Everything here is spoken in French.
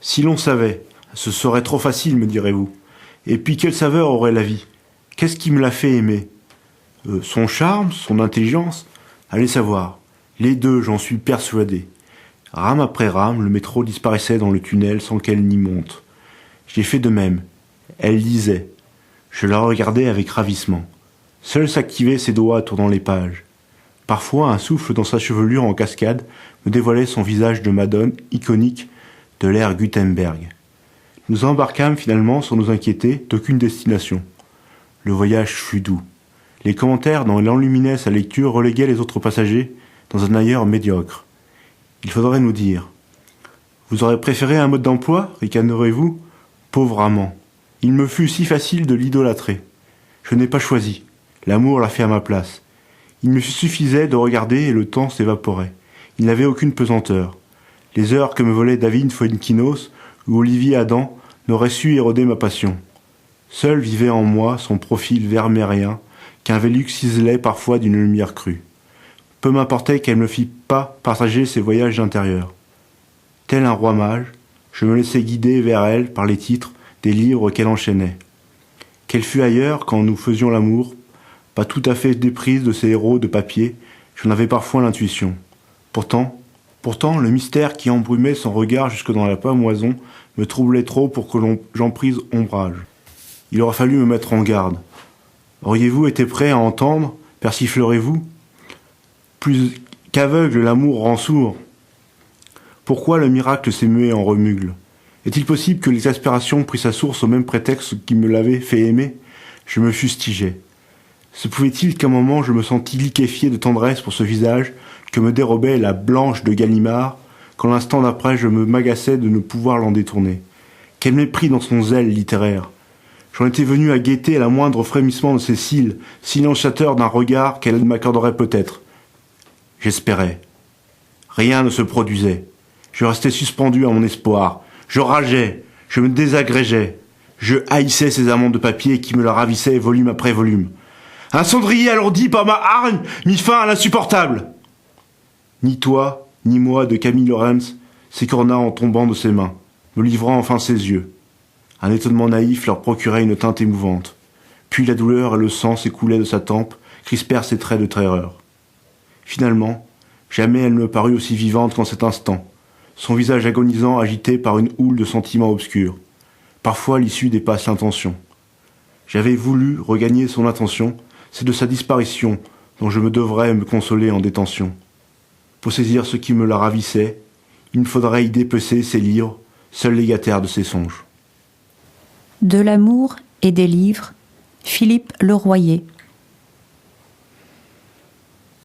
Si l'on savait, ce serait trop facile, me direz-vous. Et puis quelle saveur aurait la vie? Qu'est-ce qui me l'a fait aimer? Son charme, son intelligence? Allez savoir. Les deux, j'en suis persuadé. Rame après rame, le métro disparaissait dans le tunnel sans qu'elle n'y monte. J'ai fait de même. Elle lisait. Je la regardais avec ravissement. Seul s'activait ses doigts tournant les pages. Parfois, un souffle dans sa chevelure en cascade me dévoilait son visage de Madone iconique de l'ère Gutenberg. Nous embarquâmes finalement sans nous inquiéter d'aucune destination. Le voyage fut doux. Les commentaires dont elle enluminait sa lecture reléguaient les autres passagers dans un ailleurs médiocre. Il faudrait nous dire. Vous aurez préféré un mode d'emploi, ricanerez-vous? Pauvre amant. Il me fut si facile de l'idolâtrer. Je n'ai pas choisi. L'amour l'a fait à ma place. Il me suffisait de regarder et le temps s'évaporait. Il n'avait aucune pesanteur. Les heures que me volait David Fuenquinos ou Olivier Adam n'auraient su éroder ma passion. Seul vivait en moi son profil vermérien qu'un Vélux ciselait parfois d'une lumière crue. Peu m'importait qu'elle ne me fît pas partager ses voyages intérieurs. Tel un roi mage, je me laissais guider vers elle par les titres des livres qu'elle enchaînait. Qu'elle fût ailleurs quand nous faisions l'amour, pas tout à fait déprise de ces héros de papier, j'en avais parfois l'intuition. Pourtant, le mystère qui embrumait son regard jusque dans la pâmoison me troublait trop pour que j'en prise ombrage. Il aurait fallu me mettre en garde. Auriez-vous été prêt à entendre, persiflerez-vous? Plus qu'aveugle, l'amour rend sourd. Pourquoi le miracle s'est mué en remugle? Est-il possible que l'exaspération prit sa source au même prétexte qui me l'avait fait aimer? Je me fustigeais. Se pouvait-il qu'à un moment je me sentis liquéfié de tendresse pour ce visage que me dérobait la Blanche de Gallimard, quand l'instant d'après je me m'agaçais de ne pouvoir l'en détourner? Quel mépris dans son zèle littéraire! J'en étais venu à guetter la moindre frémissement de ses cils, silenciateur d'un regard qu'elle m'accorderait peut-être. J'espérais. Rien ne se produisait. Je restais suspendu à mon espoir. Je rageais, je me désagrégeais. Je haïssais ces amants de papier qui me la ravissaient volume après volume. Un cendrier alourdi par ma hargne mit fin à l'insupportable. Ni toi, ni moi de Camille Lorenz s'écorna en tombant de ses mains, me livrant enfin ses yeux. Un étonnement naïf leur procurait une teinte émouvante. Puis la douleur et le sang s'écoulaient de sa tempe, crispèrent ses traits de terreur. Finalement, jamais elle ne me parut aussi vivante qu'en cet instant, son visage agonisant agité par une houle de sentiments obscurs. Parfois l'issue dépasse l'intention. J'avais voulu regagner son attention, c'est de sa disparition dont je me devrais me consoler en détention. Pour saisir ce qui me la ravissait, il me faudrait y dépecer ses livres, seul légataire de ses songes. De l'amour et des livres, Philippe Leroyer.